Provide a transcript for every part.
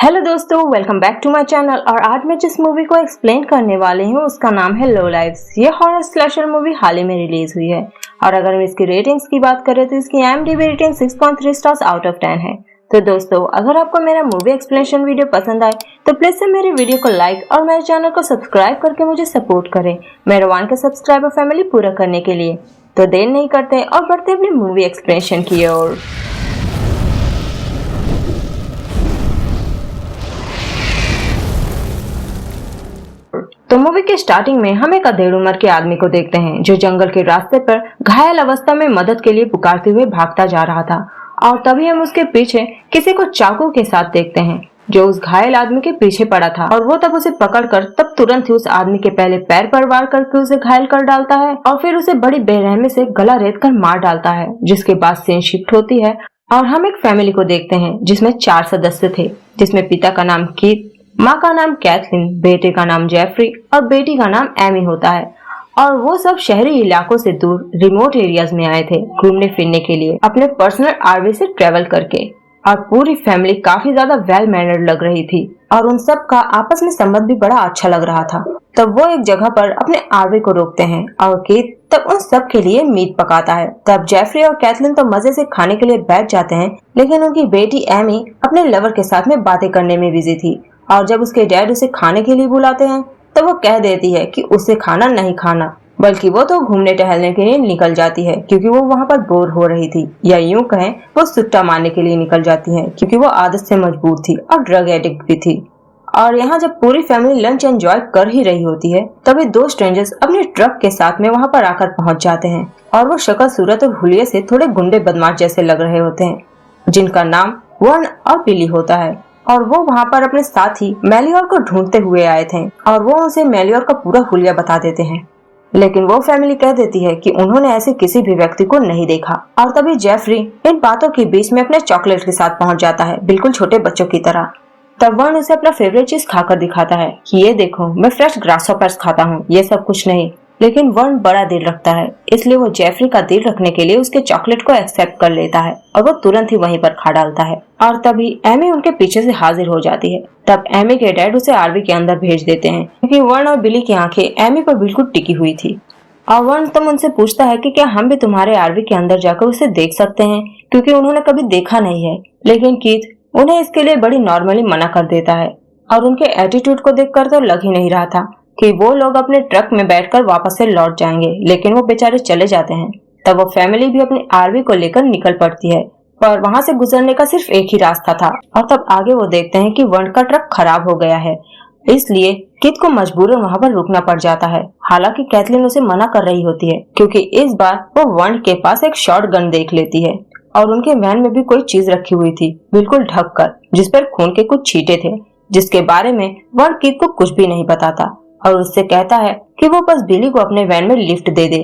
Hello दोस्तों, welcome back to my channel. और आज मैं जिस मूवी को एक्सप्लेन करने वाली हूँ उसका नाम है लो लाइव्स। ये हॉरर स्लैशर मूवी हाल ही में रिलीज हुई है और अगर हम इसकी रेटिंग्स की बात करें तो इसकी IMDb rating 6.3 stars out of 10 है। तो दोस्तों, अगर आपको मेरा मूवी एक्सप्लेनेशन वीडियो पसंद आए तो प्लीज से मेरे वीडियो को लाइक और मेरे चैनल को सब्सक्राइब करके मुझे सपोर्ट करें मेरे 1K सब्सक्राइबर फैमिली पूरा करने के लिए। तो देर नहीं करते और बढ़ते अपनी मूवी एक्सप्लेनेशन की ओर। तो मूवी के स्टार्टिंग में हम एक अधेड़ उम्र के आदमी को देखते हैं जो जंगल के रास्ते पर घायल अवस्था में मदद के लिए पुकारते हुए भागता जा रहा था। और तभी हम उसके पीछे किसी को चाकू के साथ देखते हैं जो उस घायल आदमी के पीछे पड़ा था और वो तब उसे पकड़कर तब तुरंत ही उस आदमी के पहले पैर पर वार करके उसे घायल कर डालता है और फिर उसे बड़ी बेरहमी से गला रेत कर मार डालता है। जिसके बाद सीन शिफ्ट होती है और हम एक फैमिली को देखते हैं जिसमें 4 सदस्य थे, जिसमें पिता का नाम कीथ, माँ का नाम कैथलीन, बेटे का नाम जेफरी और बेटी का नाम एमी होता है। और वो सब शहरी इलाकों से दूर रिमोट एरियाज में आए थे घूमने फिरने के लिए अपने पर्सनल आरवी से ट्रेवल करके। और पूरी फैमिली काफी ज्यादा वेल मैनर्ड लग रही थी और उन सब का आपस में संबंध भी बड़ा अच्छा लग रहा था। तब वो एक जगह पर अपने आरवी को रोकते हैं और कीथ तब उन सब के लिए मीट पकाता है। तब जेफरी और कैथलीन तो मजे से खाने के लिए बैठ जाते हैं, लेकिन उनकी बेटी एमी अपने लवर के साथ में बातें करने में बिजी थी। और जब उसके डैड उसे खाने के लिए बुलाते हैं तो वो कह देती है कि उसे खाना नहीं खाना, बल्कि वो तो घूमने टहलने के लिए निकल जाती है क्योंकि वो वहाँ पर बोर हो रही थी, या यूं कहें वो सुट्टा मारने के लिए निकल जाती है क्योंकि वो आदत से मजबूर थी और ड्रग एडिक्ट भी थी। और यहाँ जब पूरी फैमिली लंच एंजॉय कर ही रही होती है तभी 2 स्ट्रेंजर्स अपने ट्रक के साथ में वहाँ पर आकर पहुँच जाते हैं और वो शक्ल सूरत और हुलिये से थोड़े गुंडे बदमाश जैसे लग रहे होते हैं, जिनका नाम वर्न और बिली होता है। और वो वहाँ पर अपने साथी मेलियोर को ढूंढते हुए आए थे और वो उसे मेलियोर का पूरा हुलिया बता देते हैं, लेकिन वो फैमिली कह देती है कि उन्होंने ऐसे किसी भी व्यक्ति को नहीं देखा। और तभी जेफरी इन बातों के बीच में अपने चॉकलेट के साथ पहुंच जाता है, बिल्कुल छोटे बच्चों की तरह। तब वह उसे अपना फेवरेट चीज खाकर दिखाता है कि ये देखो, मैं फ्रेश ग्रासहॉपर्स खाता हूँ, ये सब कुछ नहीं। लेकिन वर्न बड़ा दिल रखता है, इसलिए वो जेफरी का दिल रखने के लिए उसके चॉकलेट को एक्सेप्ट कर लेता है और वो तुरंत ही वहीं पर खा डालता है। और तभी एमी उनके पीछे से हाजिर हो जाती है। तब एमी के डैड उसे आरवी के अंदर भेज देते हैं क्योंकि वर्न और बिली की आंखें एमी पर बिल्कुल टिकी हुई थी। और वर्न तब उनसे पूछता है कि क्या हम भी तुम्हारे आरवी के अंदर जाकर उसे देख सकते हैं, क्योंकि उन्होंने कभी देखा नहीं है। लेकिन कीथ उन्हें इसके लिए बड़ी नॉर्मली मना कर देता है और उनके एटीट्यूड को देखकर तो लग ही नहीं रहा था कि वो लोग अपने ट्रक में बैठकर वापस से लौट जाएंगे, लेकिन वो बेचारे चले जाते हैं। तब वो फैमिली भी अपने आरवी को लेकर निकल पड़ती है, पर वहां से गुजरने का सिर्फ एक ही रास्ता था। और तब आगे वो देखते हैं कि वर्न का ट्रक खराब हो गया है, इसलिए कीथ को मजबूरन वहां पर रुकना पड़ जाता है। हालांकि कैथलीन उसे मना कर रही होती है क्योंकि इस बार वो वर्न के पास एक शॉर्ट गन देख लेती है और उनके वैन में भी कोई चीज रखी हुई थी बिल्कुल ढक कर, जिस पर खून के कुछ छींटे थे, जिसके बारे में वर्न कीथ को कुछ भी नहीं बताता और उससे कहता है कि वो बस बिली को अपने वैन में लिफ्ट दे दे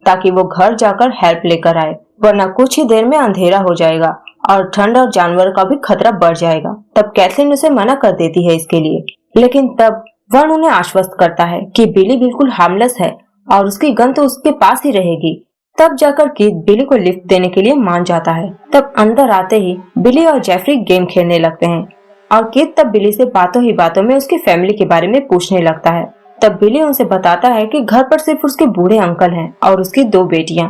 ताकि वो घर जाकर हेल्प लेकर आए, वरना कुछ ही देर में अंधेरा हो जाएगा और ठंड और जानवर का भी खतरा बढ़ जाएगा। तब कैथलीन उसे मना कर देती है इसके लिए, लेकिन तब वर्न उन्हें आश्वस्त करता है कि बिली बिल्कुल हार्मलेस है और उसकी गन तो उसके पास ही रहेगी। तब जाकर कीथ बिली को लिफ्ट देने के लिए मान जाता है। तब अंदर आते ही बिली और जेफरी गेम खेलने लगते हैं और कीथ तब बिली से बातों ही बातों में उसकी फैमिली के बारे में पूछने लगता है। तब बिली उनसे बताता है कि घर पर सिर्फ उसके बूढ़े अंकल हैं और उसकी 2 बेटियां।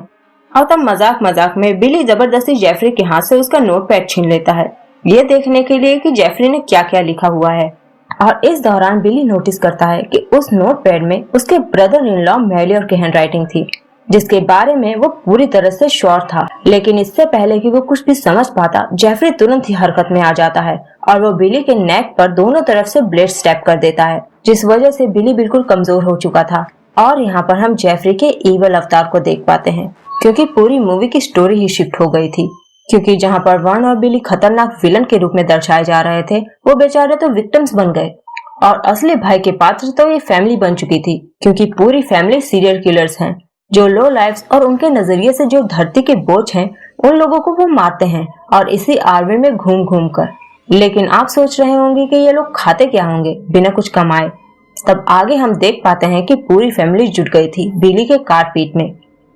और तब मजाक मजाक में बिली जबरदस्ती जेफरी के हाथ से उसका नोटपैड छीन लेता है, ये देखने के लिए कि जेफरी ने क्या क्या लिखा हुआ है। और इस दौरान बिली नोटिस करता है कि उस नोटपैड में उसके ब्रदर इन लॉ मेलियोर की हैंडराइटिंग थी, जिसके बारे में वो पूरी तरह से श्योर था। लेकिन इससे पहले कि वो कुछ भी समझ पाता, जेफरी तुरंत ही हरकत में आ जाता है और वो बिली के नेक पर दोनों तरफ से ब्लेड स्टैब कर देता है, जिस वजह से बिली बिल्कुल कमजोर हो चुका था। और यहाँ पर हम जेफरी के ईवल अवतार को देख पाते हैं क्योंकि पूरी मूवी की स्टोरी ही शिफ्ट हो गई थी, क्योंकि जहाँ पर वर्न और बिली खतरनाक विलन के रूप में दर्शाए जा रहे थे, वो बेचारे तो विक्टिम्स बन गए और असली भाई के पात्र तो ये फैमिली बन चुकी थी, क्योंकि पूरी फैमिली सीरियल किलर्स हैं जो लो लाइफ्स और उनके नजरिए से जो धरती के बोझ हैं उन लोगों को वो मारते हैं और इसी आर्मी में घूम घूम कर। लेकिन आप सोच रहे होंगे कि ये लोग खाते क्या होंगे बिना कुछ कमाए। तब आगे हम देख पाते हैं कि पूरी फैमिली जुट गई थी बिली के कार पीट में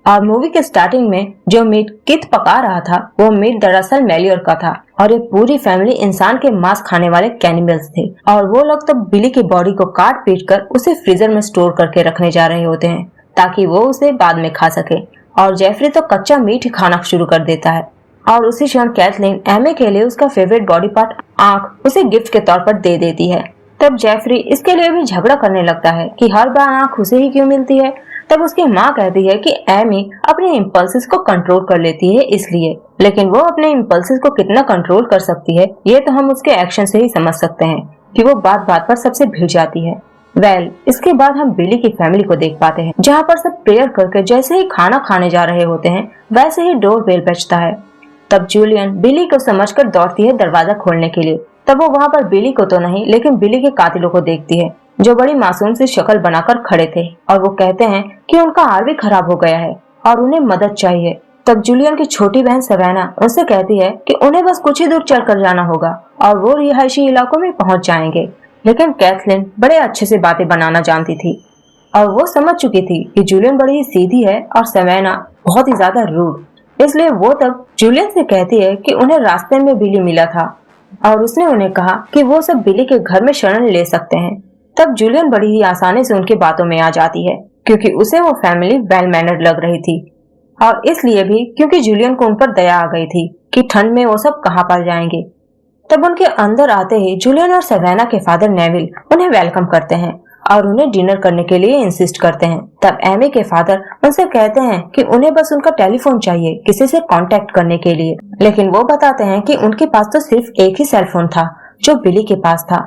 और मूवी के स्टार्टिंग में जो मीट किथ पका रहा था वो मीट दरअसल मेलियोर का था और ये पूरी फैमिली इंसान के मांस खाने वाले कैनिबल्स थे और वो लोग तो बिली की बॉडी को काट पीट कर उसे फ्रीजर में स्टोर करके रखने जा रहे होते हैं ताकि वो उसे बाद में खा सके। और जेफरी तो कच्चा मीट ही खाना शुरू कर देता है और उसी क्षण कैथलीन एमी के लिए उसका फेवरेट बॉडी पार्ट आंख उसे गिफ्ट के तौर पर दे देती है। तब जेफरी इसके लिए भी झगड़ा करने लगता है कि हर बार आंख उसे ही क्यों मिलती है। तब उसकी माँ कहती है कि एमी अपने इम्पल्सिस को कंट्रोल कर लेती है इसलिए, लेकिन वो अपने इम्पल्सिस को कितना कंट्रोल कर सकती है ये तो हम उसके एक्शन से ही समझ सकते हैं कि वो बात बात पर सबसे भिड़ जाती है। इसके बाद हम बिली की फैमिली को देख पाते हैं जहाँ पर सब प्रेयर करके जैसे ही खाना खाने जा रहे होते हैं वैसे ही डोर बेल बजता है। तब जूलियन बिली को समझकर दौड़ती है दरवाजा खोलने के लिए। तब वो वहाँ पर बिली को तो नहीं लेकिन बिली के कातिलों को देखती है जो बड़ी मासूम सी शक्ल बनाकर खड़े थे और वो कहते हैं कि उनका आरवी खराब हो गया है और उन्हें मदद चाहिए। तब जूलियन की छोटी बहन सवेना उनसे कहती है कि उन्हें बस कुछ ही दूर चलकर जाना होगा और वो रिहायशी इलाकों में पहुंच जाएंगे। लेकिन कैथलीन बड़े अच्छे से बातें बनाना जानती थी और वो समझ चुकी थी कि जूलियन बड़ी ही सीधी है और सवेना बहुत ही ज्यादा रूड, इसलिए वो तब जूलियन से कहती है कि उन्हें रास्ते में बिली मिला था और उसने उन्हें कहा कि वो सब बिली के घर में शरण ले सकते हैं। तब जूलियन बड़ी ही आसानी से उनकी बातों में आ जाती है क्योंकि उसे वो फैमिली वेल मैनर्ड लग रही थी और इसलिए भी क्योंकि जूलियन को उन पर दया आ गई थी कि ठंड में वो सब कहाँ पर जाएंगे। तब उनके अंदर आते ही जूलियन और सवेना के फादर नेविल उन्हें वेलकम करते हैं और उन्हें डिनर करने के लिए इंसिस्ट करते हैं। तब एमी के फादर उनसे कहते हैं कि उन्हें बस उनका टेलीफोन चाहिए किसी से कांटेक्ट करने के लिए, लेकिन वो बताते हैं कि उनके पास तो सिर्फ एक ही सेलफोन था जो बिली के पास था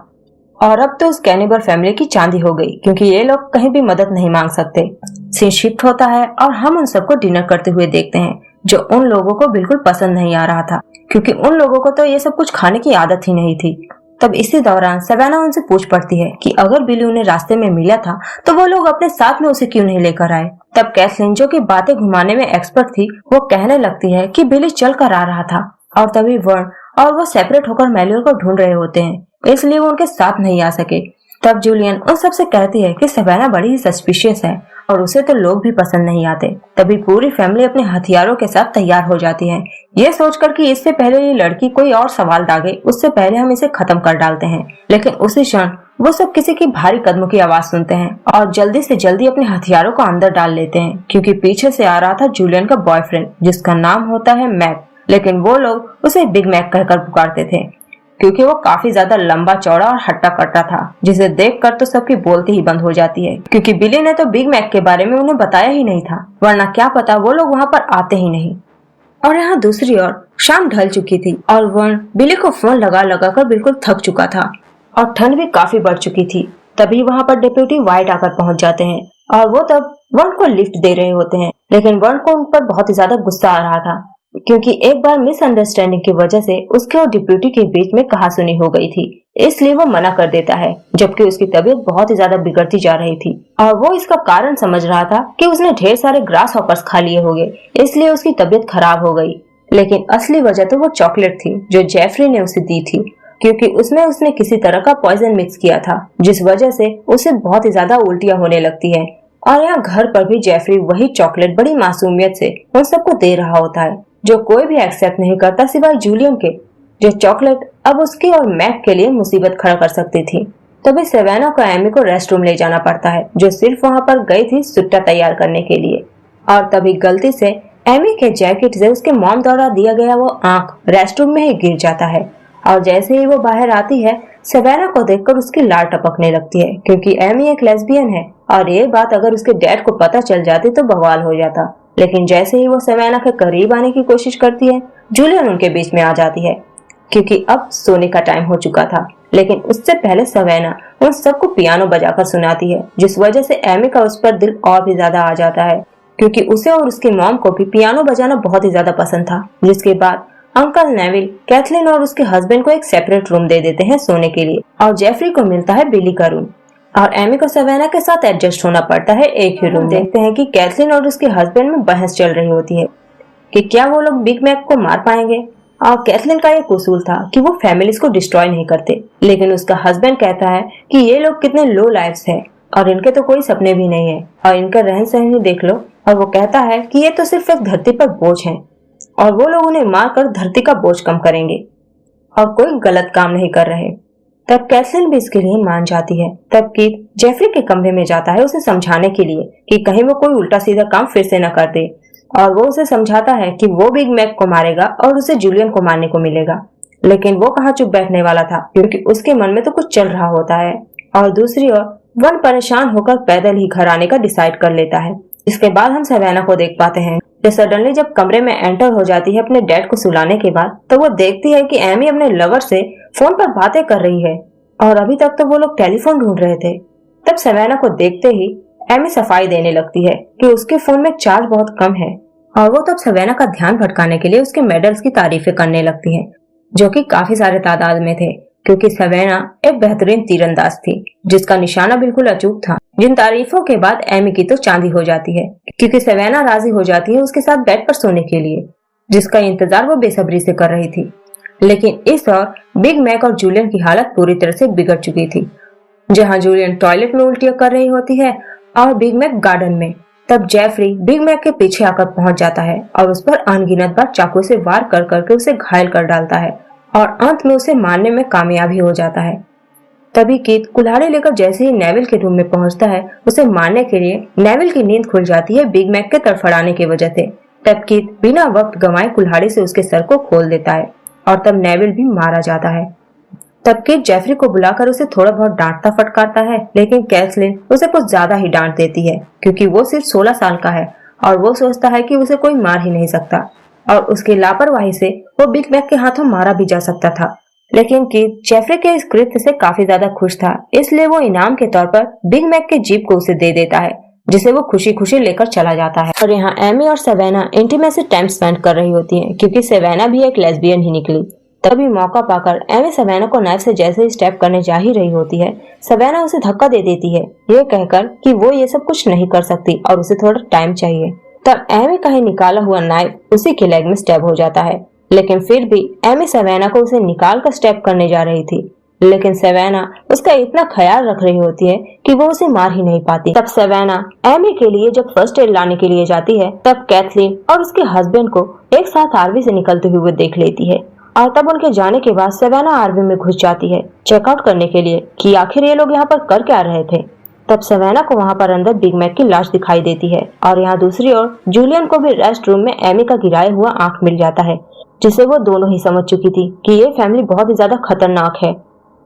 और अब तो उस कैनिबल फैमिली की चांदी हो गई क्योंकि ये लोग कहीं भी मदद नहीं मांग सकते। सीन शिफ्ट होता है और हम उन सबको डिनर करते हुए देखते हैं जो उन लोगों को बिल्कुल पसंद नहीं आ रहा था क्योंकि उन लोगों को तो ये सब कुछ खाने की आदत ही नहीं थी। तब इसी दौरान सवेना उनसे पूछ पड़ती है कि अगर बिली उन्हें रास्ते में मिला था तो वो लोग अपने साथ में उसे क्यों नहीं लेकर आए। तब कैथलीन जो कि बातें घुमाने में एक्सपर्ट थी वो कहने लगती है कि बिली चल कर आ रहा था और तभी वर्ण और वो सेपरेट होकर मेलियोर को ढूंढ रहे होते हैं इसलिए वो उनके साथ नहीं आ सके। तब जूलियन उन सबसे कहती है कि सवेना बड़ी ही सस्पिशियस है और उसे तो लोग भी पसंद नहीं आते। तभी पूरी फैमिली अपने हथियारों के साथ तैयार हो जाती है ये सोचकर कि इससे पहले ये लड़की कोई और सवाल दागे उससे पहले हम इसे खत्म कर डालते हैं। लेकिन उसी क्षण वो सब किसी की भारी कदमों की आवाज सुनते हैं और जल्दी से जल्दी अपने हथियारों को अंदर डाल लेते हैं क्योंकि पीछे से आ रहा था जूलियन का बॉयफ्रेंड जिसका नाम होता है मैक, लेकिन वो लोग उसे बिग मैक कहकर पुकारते थे क्योंकि वो काफी ज्यादा लंबा चौड़ा और हट्टा कट्टा था जिसे देखकर तो सबकी बोलती ही बंद हो जाती है क्योंकि बिली ने तो बिग मैक के बारे में उन्हें बताया ही नहीं था, वरना क्या पता वो लोग वहाँ पर आते ही नहीं। और यहाँ दूसरी ओर शाम ढल चुकी थी और वर्ण बिली को फोन लगा लगा कर बिल्कुल थक चुका था और ठंड भी काफी बढ़ चुकी थी। तभी वहाँ पर डिप्यूटी व्हाइट आकर पहुँच जाते हैं और वो तब वर्ण को लिफ्ट दे रहे होते हैं, लेकिन वर्ण को उन पर बहुत ही ज्यादा गुस्सा आ रहा था क्योंकि एक बार मिसअंडरस्टैंडिंग की वजह से उसके और डिप्यूटी के बीच में कहासुनी हो गई थी, इसलिए वो मना कर देता है जबकि उसकी तबीयत बहुत ही ज्यादा बिगड़ती जा रही थी और वो इसका कारण समझ रहा था कि उसने ढेर सारे ग्रास हॉपर्स खा लिए होंगे इसलिए उसकी तबीयत खराब हो गई। लेकिन असली वजह तो वो चॉकलेट थी जो जेफरी ने उसे दी थी क्योंकि उसमें उसने किसी तरह का पॉइजन मिक्स किया था जिस वजह से उसे बहुत ही ज्यादा उल्टियां होने लगती है। और यहाँ घर पर भी जेफरी वही चॉकलेट बड़ी मासूमियत से उन सबको दे रहा होता है जो कोई भी एक्सेप्ट नहीं करता सिवाय जूलियन के, जो चॉकलेट अब उसकी और मैक के लिए मुसीबत खड़ा कर सकती थी। तभी सवेना को एमी को रेस्ट रूम ले जाना पड़ता है जो सिर्फ वहाँ पर गई थी सुट्टा तैयार करने के लिए और तभी गलती से एमी के जैकेट से उसके मॉम द्वारा दिया गया वो आंख रेस्ट रूम में ही गिर जाता है और जैसे ही वो बाहर आती है सवेना को देखकर उसकी लार टपकने लगती है क्योंकि एमी एक लेस्बियन है और ये बात अगर उसके डैड को पता चल जाती तो बवाल हो जाता। लेकिन जैसे ही वो सवेना के करीब आने की कोशिश करती है जूलियन उनके बीच में आ जाती है क्योंकि अब सोने का टाइम हो चुका था। लेकिन उससे पहले सवेना उन सबको पियानो बजाकर सुनाती है जिस वजह से एमी का उस पर दिल और भी ज्यादा आ जाता है क्योंकि उसे और उसकी मॉम को भी पियानो बजाना बहुत ही ज्यादा पसंद था। जिसके बाद अंकल नेविल कैथलीन और उसके हस्बैंड को एक सेपरेट रूम दे देते हैं सोने के लिए और जेफरी को मिलता है बिली का रूम और एमी को सवेना के साथ एडजस्ट होना पड़ता है एक ही रूम। देखते हैं कि कैथलीन और उसके हस्बैंड में बहस चल रही होती है कि क्या वो लोग बिग मैक को मार पाएंगे और कैथलीन का ये उसूल था कि वो फैमिलीज को डिस्ट्रॉय नहीं करते, लेकिन उसका हस्बैंड कहता है कि ये लोग कितने लो लाइफ्स है और इनके तो कोई सपने भी नहीं है और इनका रहन सहन ही देख लो, और वो कहता है कि ये तो सिर्फ एक धरती पर बोझ है और वो लोग उन्हें मारकर धरती का बोझ कम करेंगे और कोई गलत काम नहीं कर रहे। तब कैथलीन भी इसके लिए मान जाती है। तब कीथ जेफरी के कमरे में जाता है उसे समझाने के लिए कि कहीं वो कोई उल्टा सीधा काम फिर से न कर दे, और वो उसे समझाता है कि वो बिग मैक को मारेगा और उसे जूलियन को मारने को मिलेगा। लेकिन वो कहाँ चुप बैठने वाला था, क्योंकि उसके मन में तो कुछ चल रहा होता है। और दूसरी ओर वन परेशान होकर पैदल ही घर आने का डिसाइड कर लेता है। इसके बाद हम सवेना को देख पाते हैं कि सडनली जब कमरे में एंटर हो जाती है अपने डैड को सुलाने के बाद, तो वो देखती है कि एमी अपने लवर से फोन पर बातें कर रही है और अभी तक तो वो लोग टेलीफोन ढूंढ रहे थे। तब सवेना को देखते ही एमी सफाई देने लगती है कि उसके फोन में चार्ज बहुत कम है, और वो तब सवेना का ध्यान भटकाने के लिए उसके मेडल्स की तारीफें करने लगती है, जो कि काफी सारे तादाद में थे, क्योंकि सवेना एक बेहतरीन तीरंदाज थी जिसका निशाना बिल्कुल अचूक था। जिन तारीफों के बाद एमी की तो चांदी हो जाती है, क्योंकि सवेना राजी हो जाती है उसके साथ बेड पर सोने के लिए, जिसका इंतजार वो बेसब्री से कर रही थी। लेकिन इस ओर बिग मैक और जूलियन की हालत पूरी तरह से बिगड़ चुकी थी। जहां जूलियन टॉयलेट में उल्टियां कर रही होती है और बिग मैक गार्डन में, तब जेफरी बिग मैक के पीछे आकर पहुंच जाता है और उस पर अनगिनत बार चाकू से वार कर करके उसे घायल कर डालता है और अंत में उसे मारने में कामयाबी हो जाता है। तभी कीथ कुल्हाड़ी लेकर जैसे ही नेविल के रूम में पहुंचता है उसे मारने के लिए, नेविल की नींद खुल जाती है बिग मैक के तड़फड़ाने की वजह से। तब कीथ बिना वक्त गंवाए कुल्हाड़ी से उसके सर को खोल देता है और तब नेविल भी मारा जाता है। तब कीथ जेफरी को बुलाकर उसे थोड़ा बहुत डांटता फटकारता है, लेकिन कैथलीन उसे कुछ ज्यादा ही डांट देती है, क्योंकि वो सिर्फ 16 साल का है और वो सोचता है कि उसे कोई मार ही नहीं सकता और उसकी लापरवाही से वो बिग मैक के हाथों मारा भी जा सकता था। लेकिन कीथ जेफरी के इस कृत्य से काफी ज्यादा खुश था, इसलिए वो इनाम के तौर पर बिग मैक के जीप को उसे दे देता है, जिसे वो खुशी खुशी लेकर चला जाता है। और यहाँ एमी और सवेना इंटीमेसी टाइम स्पेंड कर रही होती है, क्योंकि सवेना भी एक लेस्बियन ही निकली। तभी मौका पाकर एमी सवेना को नाइफ से जैसे ही स्टेप करने जा ही रही होती है, सवेना उसे धक्का दे देती है, ये कहकर कि वो ये सब कुछ नहीं कर सकती और उसे थोड़ा टाइम चाहिए। तब एमी का ही निकाला हुआ नाइफ उसी के लेग में स्टेप हो जाता है, लेकिन फिर भी एमी सवेना को उसे निकाल कर स्टेप करने जा रही थी, लेकिन सवेना उसका इतना ख्याल रख रही होती है कि वो उसे मार ही नहीं पाती। तब सवेना एमी के लिए जब फर्स्ट एड लाने के लिए जाती है, तब कैथलीन और उसके हस्बैंड को एक साथ आरवी से निकलते हुए देख लेती है, और तब उनके जाने के बाद सवेना आरवी में घुस जाती है चेकआउट करने के लिए कि आखिर ये लोग यहाँ पर कर क्या रहे थे। तब सवेना को वहाँ पर अंदर बिग मैक की लाश दिखाई देती है, और यहाँ दूसरी ओर जूलियन को भी रेस्ट रूम में एमी का गिराया हुआ आंख मिल जाता है, जिसे वो दोनों ही समझ चुकी थी कि ये फैमिली बहुत ही ज्यादा खतरनाक है।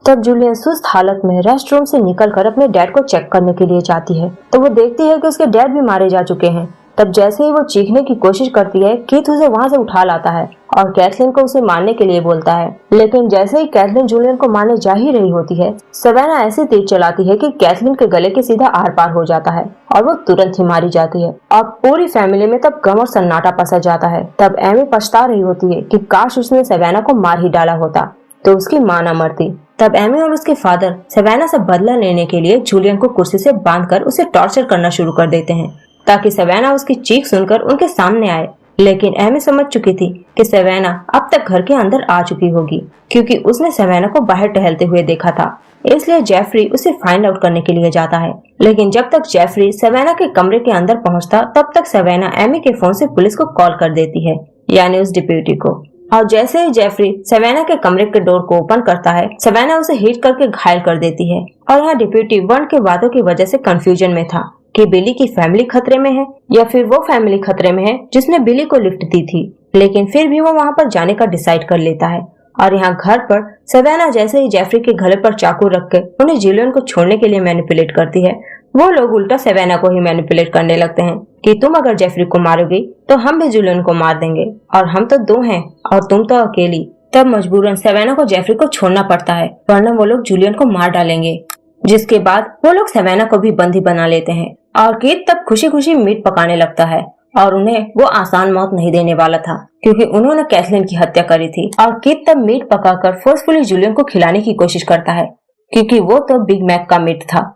तब जूलियन सुस्त हालत में रेस्ट रूम से निकलकर अपने डैड को चेक करने के लिए जाती है, तो वो देखती है कि उसके डैड भी मारे जा चुके हैं। तब जैसे ही वो चीखने की कोशिश करती है, कीथ उसे वहां से उठा लाता है और कैथलीन को उसे मारने के लिए बोलता है। लेकिन जैसे ही कैथलीन जूलियन को मारने जा ही रही होती है, सवेना ऐसी तीर चलाती है कि कैथलीन के गले के सीधा आर पार हो जाता है और वो तुरंत ही मारी जाती है। और पूरी फैमिली में तब गम और सन्नाटा पसर जाता है। तब एमी पछता रही होती है कि काश उसने सवेना को मार ही डाला होता तो उसकी मां न मरती। तब एमी और उसके फादर सवेना से बदला लेने के लिए जूलियन को कुर्सी से बांधकर उसे टॉर्चर करना शुरू कर देते हैं, ताकि सवेना उसकी चीख सुनकर उनके सामने आए। लेकिन एमी समझ चुकी थी कि सवेना अब तक घर के अंदर आ चुकी होगी, क्योंकि उसने सवेना को बाहर टहलते हुए देखा था। इसलिए जेफरी उसे फाइंड आउट करने के लिए जाता है। लेकिन जब तक जेफरी सवेना के कमरे के अंदर पहुंचता, तब तक सवेना एमी के फोन से पुलिस को कॉल कर देती है, यानी उस डिप्यूटी को। और जैसे ही जेफरी सवेना के कमरे के डोर को ओपन करता है, सवेना उसे हिट करके घायल कर देती है। और यहाँ डिप्यूटी वन के वादों की वजह से कंफ्यूजन में था कि बिली की फैमिली खतरे में है या फिर वो फैमिली खतरे में है जिसने बिली को लिफ्ट दी थी। लेकिन फिर भी वो वहाँ पर जाने का डिसाइड कर लेता है। और यहाँ घर पर सवेना जैसे ही जेफरी के गले पर चाकू रख के उन्हें जूलियन को छोड़ने के लिए मैनिपुलेट करती है, वो लोग उल्टा सवेना को ही मैनिपुलेट करने लगते हैं कि तुम अगर जेफरी को मारोगी तो हम भी जूलियन को मार देंगे, और हम तो 2 हैं और तुम तो अकेली। तब मजबूरन सवेना को जेफरी को छोड़ना पड़ता है, वरना वो लोग जूलियन को मार डालेंगे। जिसके बाद वो लोग सवेना को भी बंदी बना लेते हैं। और कीथ तब खुशी खुशी मीट पकाने लगता है, और उन्हें वो आसान मौत नहीं देने वाला था, क्योंकि उन्होंने कैथलीन की हत्या करी थी। और कीथ तब मीट पकाकर फोर्सफुली जूलियन को खिलाने की कोशिश करता है, क्योंकि वो तो बिग मैक का मीट था।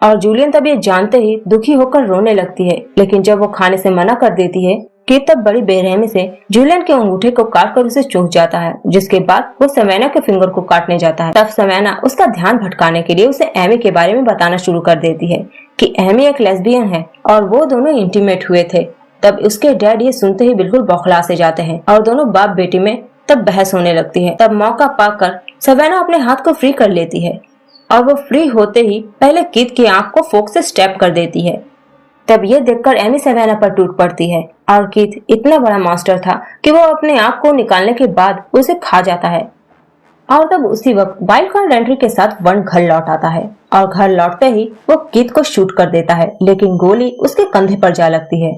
और जूलियन तब ये जानते ही दुखी होकर रोने लगती है, लेकिन जब वो खाने से मना कर देती है, कीथ तब बड़ी बेरहमी से जूलियन के अंगूठे को काट कर उसे चूक जाता है, जिसके बाद वो सवेना के फिंगर को काटने जाता है। तब सवेना उसका ध्यान भटकाने के लिए उसे एमी के बारे में बताना शुरू कर देती है कि एमी एक लेस्बियन है और वो दोनों इंटीमेट हुए थे। तब उसके डैड ये सुनते ही बिल्कुल बौखला से जाते हैं और दोनों बाप बेटी में तब बहस होने लगती है। तब मौका पाकर सवेना अपने हाथ को फ्री कर लेती है और वो फ्री होते ही पहले कीथ की आंख को फोक से स्टैब कर देती है। तब ये देखकर एमी सवेना पर टूट पड़ती है और कीथ इतना बड़ा मॉन्स्टर था कि वो अपने आप को निकालने के बाद उसे खा जाता है। और तब उसी वक्त वाइल्ड कार्ड एंट्री के साथ वन घर लौट आता है और घर लौटते ही वो कीथ को शूट कर देता है, लेकिन गोली उसके कंधे पर जा लगती है।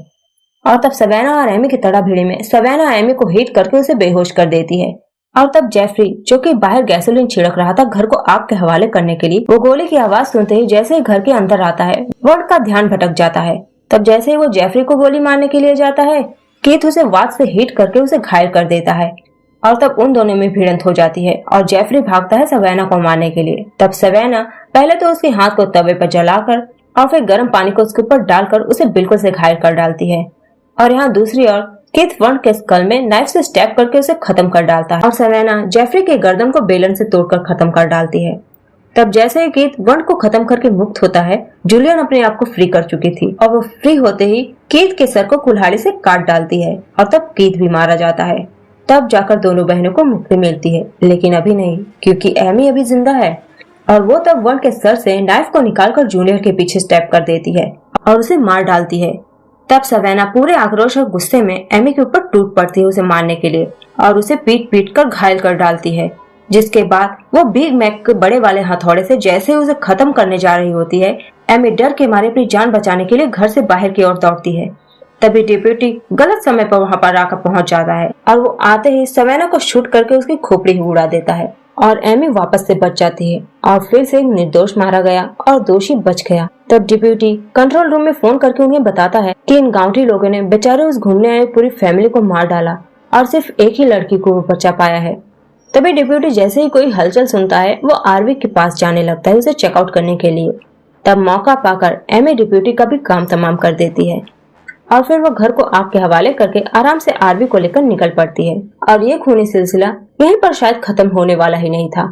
और तब सवेना और एमी की तड़ाभिड़ी में सवेना एमी को हिट करके उसे बेहोश कर देती है। और तब जेफरी, जो कि बाहर गैसोलीन छिड़क रहा था घर को आग के हवाले करने के लिए, वो गोली की आवाज सुनते ही जैसे ही घर के अंदर आता है वर्ड का ध्यान भटक जाता है। तब जैसे ही वो जेफरी को गोली मारने के लिए जाता है, कीथ उसे वाच से हिट करके उसे घायल कर देता है। और तब उन दोनों में भिड़ंत हो जाती है और जेफरी भागता है सवेना को मारने के लिए। तब सवेना पहले तो उसके हाथ को तवे पर जलाकर और फिर गर्म पानी को उसके ऊपर डालकर उसे बिल्कुल से घायल कर डालती है। और यहाँ दूसरी ओर कीथ वंड के स्कल में नाइफ से स्टैब करके उसे खत्म कर डालता है और सवेना जेफरी के गर्दन को बेलन से तोड़कर खत्म कर डालती है। तब जैसे ही कीथ वंड को खत्म करके मुक्त होता है, जूलियन अपने आप को फ्री कर चुकी थी और वो फ्री होते ही कीथ के सर को कुल्हाड़ी से काट डालती है और तब कीथ भी मारा जाता है। तब जाकर दोनों बहनों को मुक्ति मिलती है, लेकिन अभी नहीं, क्योंकि एमी अभी जिंदा है और वो तब वंड के सर से नाइफ को निकालकर जूनियर के पीछे स्टेप कर देती है और उसे मार डालती है। तब सवेना पूरे आक्रोश और गुस्से में एमी के ऊपर टूट पड़ती है उसे मारने के लिए और उसे पीट पीट कर घायल कर डालती है, जिसके बाद वो बिग मैक के बड़े वाले हथौड़े से जैसे उसे खत्म करने जा रही होती है, एमी डर के मारे अपनी जान बचाने के लिए घर से बाहर की ओर दौड़ती है। तभी डिप्यूटी गलत समय पर वहां पर आकर पहुंच जाता है और वो आते ही सवेना को शूट करके उसकी खोपड़ी उड़ा देता है और एमी वापस से बच जाती है और फिर से एक निर्दोष मारा गया और दोषी बच गया। तब डिप्यूटी कंट्रोल रूम में फोन करके उन्हें बताता है कि इन गांवटी लोगों ने बेचारे उस घूमने आए पूरी फैमिली को मार डाला और सिर्फ एक ही लड़की को बचा पाया है। तभी डिप्यूटी जैसे ही कोई हलचल सुनता है, वो आरवी के पास जाने लगता है उसे चेकआउट करने के लिए। तब मौका पाकर एमी डिप्यूटी का भी काम तमाम कर देती है और फिर वो घर को आग के हवाले करके आराम से आरवी को लेकर निकल पड़ती है। और ये खूनी सिलसिला यहीं पर शायद खत्म होने वाला ही नहीं था,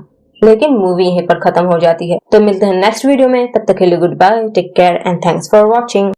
लेकिन मूवी यहीं पर खत्म हो जाती है। तो मिलते हैं नेक्स्ट वीडियो में, तब तक के लिए goodbye, take care and thanks for watching.